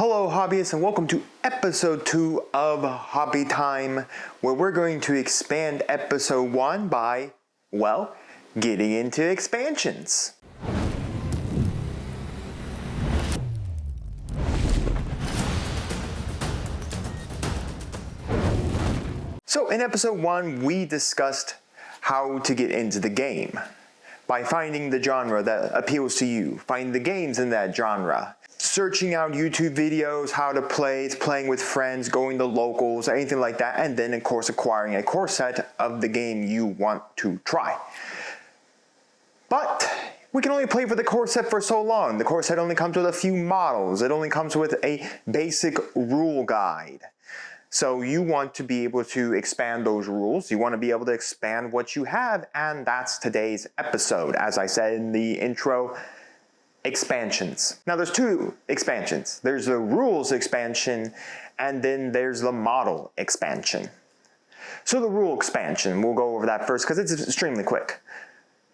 Hello hobbyists, and welcome to episode 2 of Hobby Time, where we're going to expand episode 1 by, well, getting into expansions. So in episode 1 we discussed how to get into the game by finding the genre that appeals to you, find the games in that genre, searching out YouTube videos, how to play, playing with friends, going to locals, anything like that, and then of course acquiring a core set of the game you want to try. But we can only play for the core set for so long. The core set only comes with a few models. It only comes with a basic rule guide. So you want to be able to expand those rules. You want to be able to expand what you have, and that's today's episode. As I said in the intro, expansions. Now there's two expansions. There's the rules expansion, and then there's the model expansion. So the rule expansion, we'll go over that first because it's extremely quick.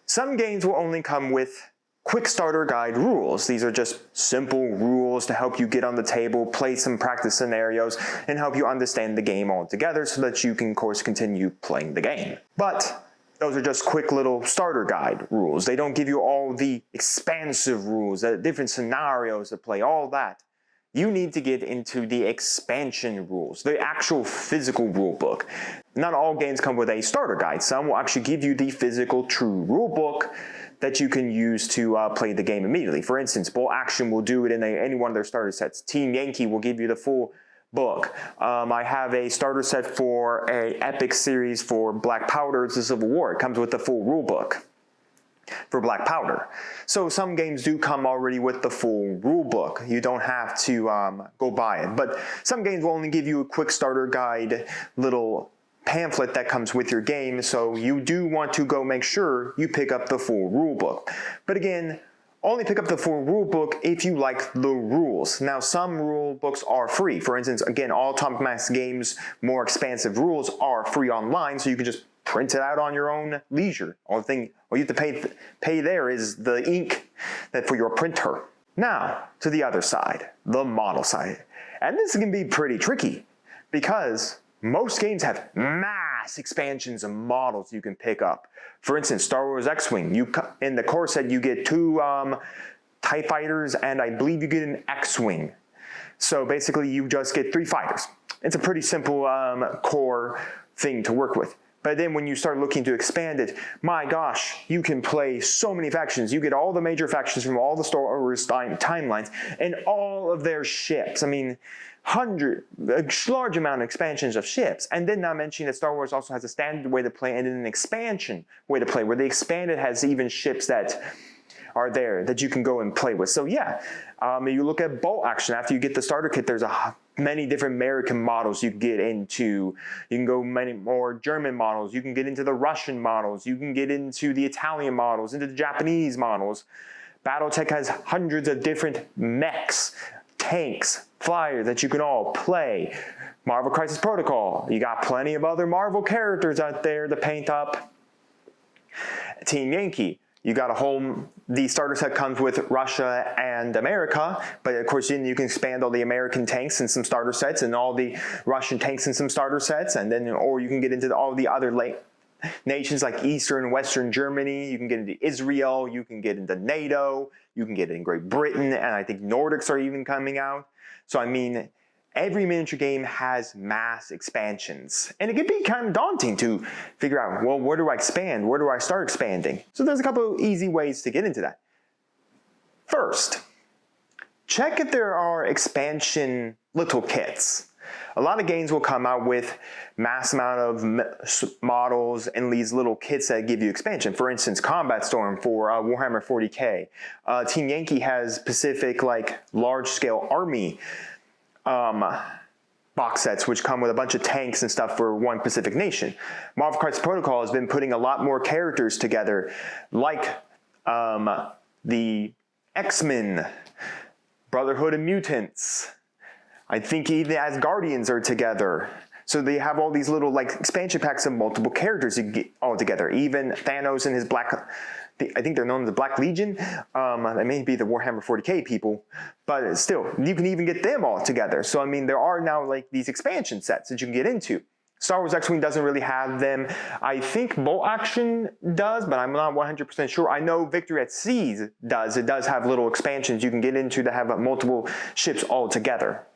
Some games will only come with quick starter guide rules. These are just simple rules to help you get on the table, play some practice scenarios, and help you understand the game altogether so that you can, of course, continue playing the game. But those are just quick little starter guide rules. They don't give you all the expansive rules, the different scenarios to play, all that. You need to get into the expansion rules, the actual physical rule book. Not all games come with a starter guide. Some will actually give you the physical true rule book that you can use to play the game immediately. For instance, Bolt Action will do it in any one of their starter sets. Team Yankee will give you the full book. I have a starter set for a epic series for Black Powder, It's the Civil War. It comes with the full rule book for Black Powder. So some games do come already with the full rule book. You don't have to go buy it. But some games will only give you a quick starter guide little pamphlet that comes with your game, so you do want to go make sure you pick up the full rule book. But again, only pick up the full rule book if you like the rules. Now some rule books are free. For instance, again, all Atomic Mass games, more expansive rules are free online, so you can just print it out on your own leisure. All you have to pay there is the ink for your printer. Now to the other side, the model side. And this can be pretty tricky because most games have mass expansions and models you can pick up. For instance, Star Wars X-Wing, in the core set you get 2 TIE fighters, and I believe you get an X-Wing. So basically you just get 3 fighters. It's a pretty simple core thing to work with. But then when you start looking to expand it, my gosh, you can play so many factions. You get all the major factions from all the Star Wars timelines and all of their ships. I mean, a large amount of expansions of ships. And then not mentioning that Star Wars also has a standard way to play and then an expansion way to play, where the expanded has even ships that are there that you can go and play with. So yeah, you look at Bolt Action. After you get the starter kit, there's many different American models you can get into. You can go many more German models. You can get into the Russian models. You can get into the Italian models, into the Japanese models. Battletech has hundreds of different mechs, tanks, flyers that you can all play. Marvel Crisis Protocol. You got plenty of other Marvel characters out there to paint up. Team Yankee. You got the starter set comes with Russia and America, but of course then you can expand all the American tanks in some starter sets and all the Russian tanks in some starter sets, and then, or you can get into all the other nations like Eastern and Western Germany. You can get into Israel, you can get into NATO, you can get in Great Britain, and I think Nordics are even coming out. So I mean, every miniature game has mass expansions, and it can be kind of daunting to figure out, well, where do I expand? Where do I start expanding? So there's a couple of easy ways to get into that. First, check if there are expansion little kits. A lot of games will come out with mass amount of models and these little kits that give you expansion. For instance, Combat Storm for Warhammer 40K. Team Yankee has Pacific, like large-scale army box sets, which come with a bunch of tanks and stuff for one Pacific nation. Marvel Crisis Protocol has been putting a lot more characters together, like the X-Men, Brotherhood of Mutants. I think even the Asgardians are together. So they have all these little expansion packs of multiple characters you can get all together. Even Thanos and his Black I think they're known as the Black Legion. They may be the Warhammer 40k people, but still, you can even get them all together. So I mean, there are now like these expansion sets that you can get into. Star Wars X-Wing doesn't really have them. I think Bolt Action does, but I'm not 100% sure. I know Victory at Seas does. It does have little expansions you can get into that have multiple ships all together.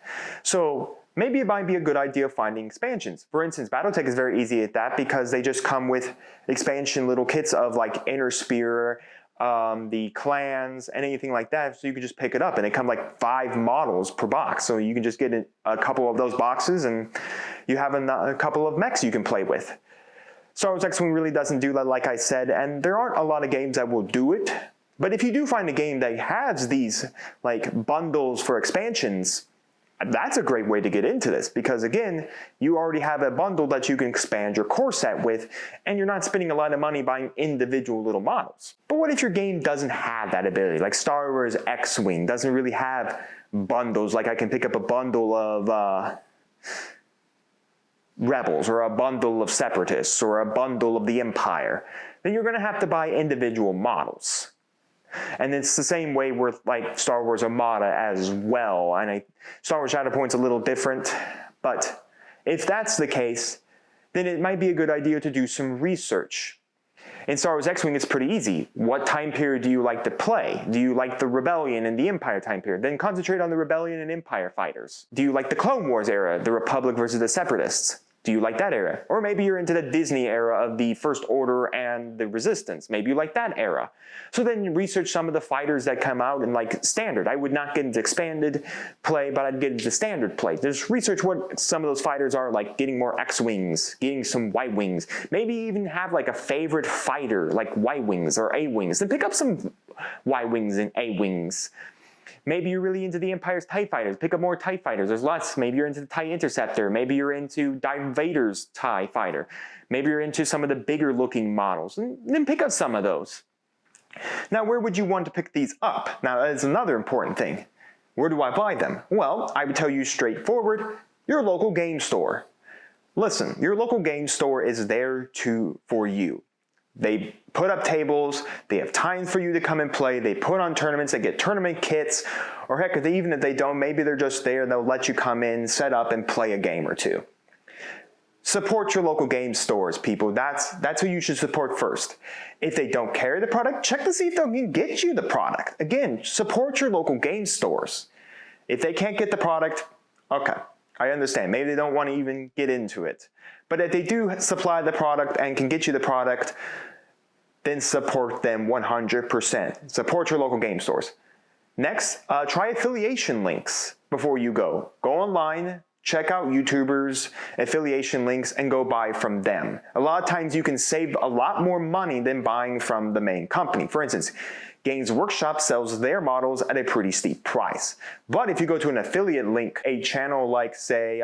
So maybe it might be a good idea finding expansions. For instance, Battletech is very easy at that because they just come with expansion little kits of like Inner Spear, the clans, and anything like that. So you can just pick it up, and they come like 5 models per box. So you can just get a couple of those boxes, and you have a couple of mechs you can play with. Star Wars X-Wing really doesn't do that, like I said, and there aren't a lot of games that will do it. But if you do find a game that has these like bundles for expansions, that's a great way to get into this, because again, you already have a bundle that you can expand your core set with, and you're not spending a lot of money buying individual little models. But what if your game doesn't have that ability? Like Star Wars X-Wing doesn't really have bundles, like I can pick up a bundle of Rebels, or a bundle of Separatists, or a bundle of the Empire. Then you're going to have to buy individual models. And it's the same way with like Star Wars Armada as well. And Star Wars Shatterpoint's a little different, but if that's the case, then it might be a good idea to do some research. In Star Wars X-Wing, it's pretty easy. What time period do you like to play? Do you like the Rebellion and the Empire time period? Then concentrate on the Rebellion and Empire fighters. Do you like the Clone Wars era, the Republic versus the Separatists? Do you like that era? Or maybe you're into the Disney era of the First Order and the Resistance. Maybe you like that era. So then you research some of the fighters that come out in like standard. I would not get into expanded play, but I'd get into standard play. Just research what some of those fighters are, like getting more X-Wings, getting some Y-Wings. Maybe even have like a favorite fighter, like Y-Wings or A-Wings. Then pick up some Y-Wings and A-Wings. Maybe you're really into the Empire's TIE Fighters. Pick up more TIE Fighters. There's lots. Maybe you're into the TIE Interceptor. Maybe you're into Darth Vader's TIE Fighter. Maybe you're into some of the bigger looking models. And then pick up some of those. Now, where would you want to pick these up? Now, that is another important thing. Where do I buy them? Well, I would tell you straightforward, your local game store. Listen, your local game store is there for you. They put up tables, they have time for you to come and play, they put on tournaments, they get tournament kits, or heck, even if they don't, maybe they're just there and they'll let you come in, set up, and play a game or two. Support your local game stores, people. That's who you should support first. If they don't carry the product, check to see if they can get you the product. Again, support your local game stores. If they can't get the product, okay, I understand. Maybe they don't want to even get into it. But if they do supply the product and can get you the product, then support them 100%. Support your local game stores. Next, try affiliation links before you go. Go online, check out YouTubers' affiliation links, and go buy from them. A lot of times you can save a lot more money than buying from the main company. For instance, Games Workshop sells their models at a pretty steep price. But if you go to an affiliate link, a channel like, say,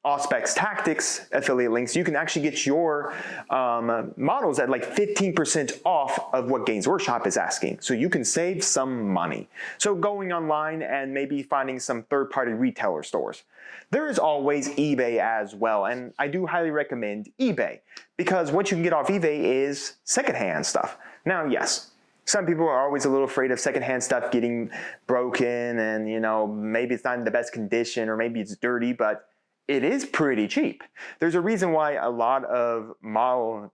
Auspex Tactics affiliate links, you can actually get your models at like 15% off of what Games Workshop is asking. So you can save some money. So going online and maybe finding some third-party retailer stores. There is always eBay as well, and I do highly recommend eBay because what you can get off eBay is secondhand stuff. Now, yes, some people are always a little afraid of secondhand stuff getting broken and, you know, maybe it's not in the best condition or maybe it's dirty, but it is pretty cheap. There's a reason why a lot of model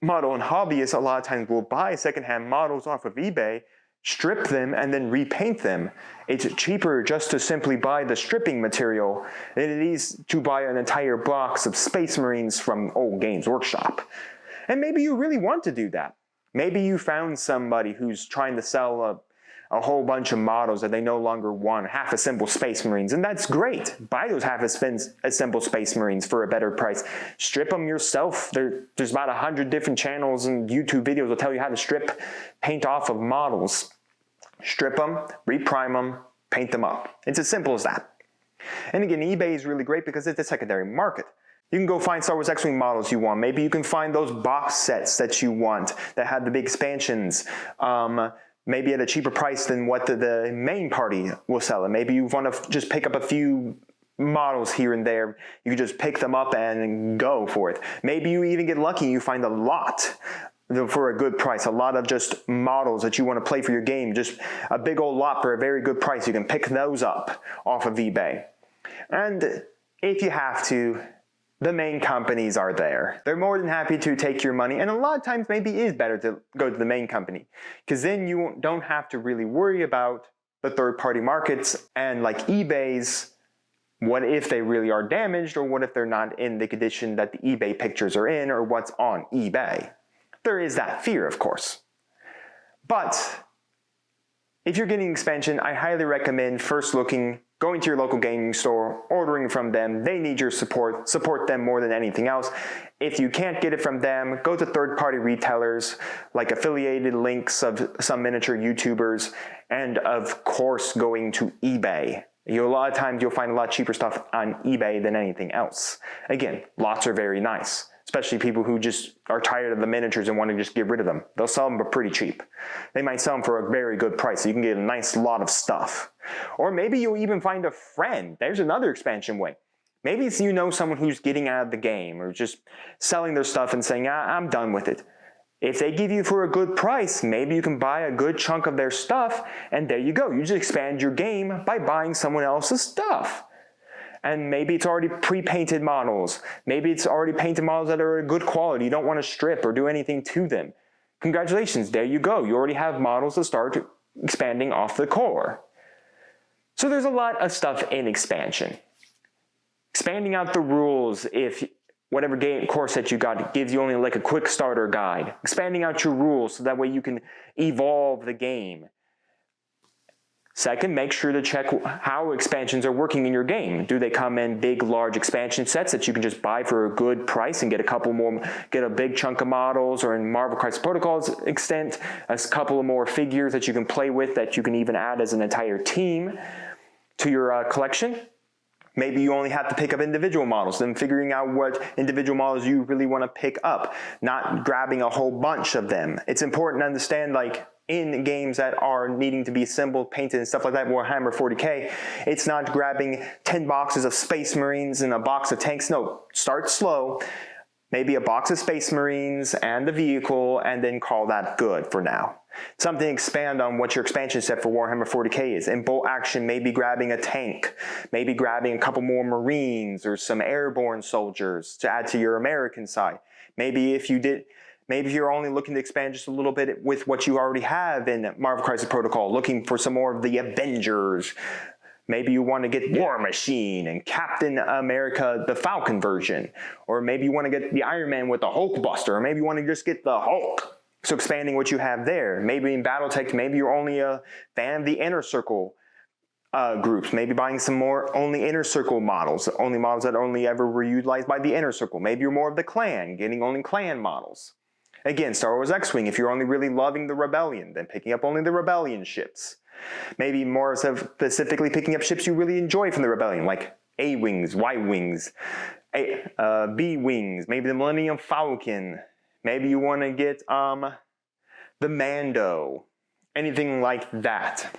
and hobbyists a lot of times will buy secondhand models off of eBay, strip them, and then repaint them. It's cheaper just to simply buy the stripping material than it is to buy an entire box of Space Marines from old Games Workshop. And maybe you really want to do that. Maybe you found somebody who's trying to sell a whole bunch of models that they no longer want, half-assembled Space Marines, and that's great. Buy those half-assembled Space Marines for a better price. Strip them yourself. There's about 100 different channels and YouTube videos that tell you how to strip paint off of models. Strip them, reprime them, paint them up. It's as simple as that. And again, eBay is really great because it's a secondary market. You can go find Star Wars X-Wing models you want. Maybe you can find those box sets that you want that have the big expansions. Maybe at a cheaper price than what the main party will sell it. Maybe you want to just pick up a few models here and there. You can just pick them up and go for it. Maybe you even get lucky and you find a lot for a good price. A lot of just models that you want to play for your game, just a big old lot for a very good price. You can pick those up off of eBay. And if you have to, the main companies are there. They're more than happy to take your money, and a lot of times maybe it is better to go to the main company, because then you don't have to really worry about the third-party markets and like eBay's, what if they really are damaged, or what if they're not in the condition that the eBay pictures are in, or what's on eBay. There is that fear, of course. But if you're getting expansion, I highly recommend first going to your local gaming store, ordering from them. They need your support. Support them more than anything else. If you can't get it from them, go to third-party retailers, like affiliated links of some miniature YouTubers, and of course going to eBay. A lot of times you'll find a lot cheaper stuff on eBay than anything else. Again, lots are very nice, especially people who just are tired of the miniatures and want to just get rid of them. They'll sell them for pretty cheap. They might sell them for a very good price, so you can get a nice lot of stuff. Or maybe you'll even find a friend. There's another expansion way. Maybe it's someone who's getting out of the game or just selling their stuff and saying, I'm done with it. If they give you for a good price, maybe you can buy a good chunk of their stuff, and there you go. You just expand your game by buying someone else's stuff. And maybe it's already pre-painted models. Maybe it's already painted models that are of good quality. You don't want to strip or do anything to them. Congratulations, there you go. You already have models to start expanding off the core. So there's a lot of stuff in expansion. Expanding out the rules, if whatever game core set you got gives you only like a quick starter guide. Expanding out your rules so that way you can evolve the game. Second, make sure to check how expansions are working in your game. Do they come in big, large expansion sets that you can just buy for a good price and get a big chunk of models, or in Marvel Crisis Protocol's extent, a couple of more figures that you can play with that you can even add as an entire team to your collection? Maybe you only have to pick up individual models, then figuring out what individual models you really want to pick up, not grabbing a whole bunch of them. It's important to understand, like, in games that are needing to be assembled, painted, and stuff like that, Warhammer 40K, it's not grabbing 10 boxes of Space Marines and a box of tanks. No, start slow. Maybe a box of Space Marines and the vehicle, and then call that good for now. Something to expand on what your expansion set for Warhammer 40K is. In bolt action, maybe grabbing a tank, maybe grabbing a couple more Marines or some airborne soldiers to add to your American side. Maybe if you're only looking to expand just a little bit with what you already have in Marvel Crisis Protocol, looking for some more of the Avengers. Maybe you want to get War Machine and Captain America, the Falcon version. Or maybe you want to get the Iron Man with the Hulk Buster. Or maybe you want to just get the Hulk. So expanding what you have there. Maybe in Battletech, maybe you're only a fan of the Inner Circle groups. Maybe buying some more only Inner Circle models. Only models that only ever were utilized by the Inner Circle. Maybe you're more of the Clan, getting only Clan models. Again, Star Wars X-Wing, if you're only really loving the Rebellion, then picking up only the Rebellion ships. Maybe more specifically picking up ships you really enjoy from the Rebellion, like A-Wings, Y-Wings, B-Wings, maybe the Millennium Falcon. Maybe you want to get the Mando, anything like that.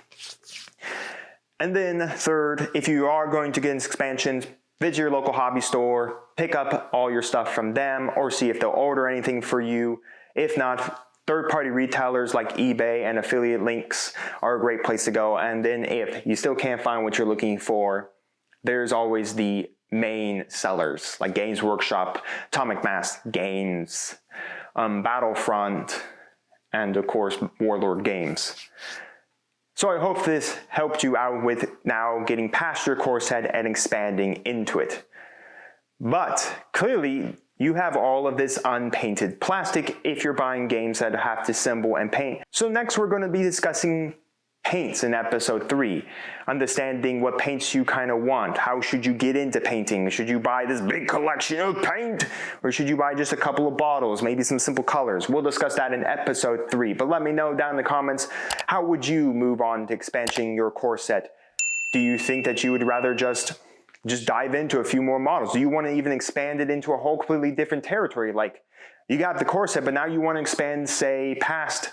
And then third, if you are going to get expansions, visit your local hobby store, pick up all your stuff from them, or see if they'll order anything for you. If not, third-party retailers like eBay and affiliate links are a great place to go. And then if you still can't find what you're looking for, there's always the main sellers like Games Workshop, Atomic Mass Games, Battlefront, and of course Warlord Games. So I hope this helped you out with now getting past your core set and expanding into it. But clearly you have all of this unpainted plastic if you're buying games that have to assemble and paint. So next we're going to be discussing paints in episode 3, understanding what paints you kind of want. How should you get into painting? Should you buy this big collection of paint, or should you buy just a couple of bottles, maybe some simple colors? We'll discuss that in episode 3, but let me know down in the comments, how would you move on to expanding your core set? Do you think that you would rather just dive into a few more models? Do you want to even expand it into a whole completely different territory? Like, you got the core set, but now you want to expand, say, past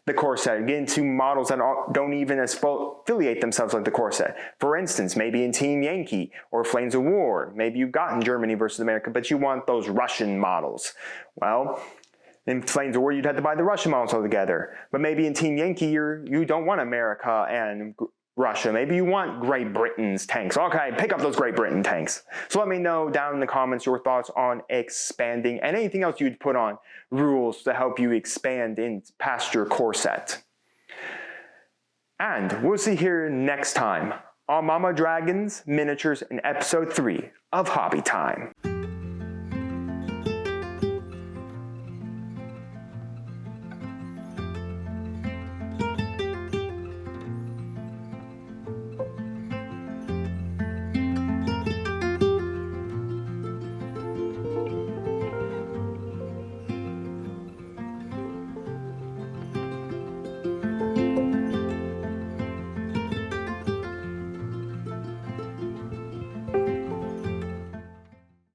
the core set, get into models that don't even affiliate themselves like the core set. For instance, maybe in Team Yankee or Flames of War, maybe you've gotten Germany versus America, but you want those Russian models. Well, In Flames of War, you'd have to buy the Russian models altogether. But maybe in Team Yankee, you don't want America and Russia. Maybe you want Great Britain's tanks. Okay, pick up those Great Britain tanks. So let me know down in the comments your thoughts on expanding and anything else you'd put on rules to help you expand in past your core set. And we'll see you here next time on Mama Dragons Miniatures in episode 3 of Hobby Time.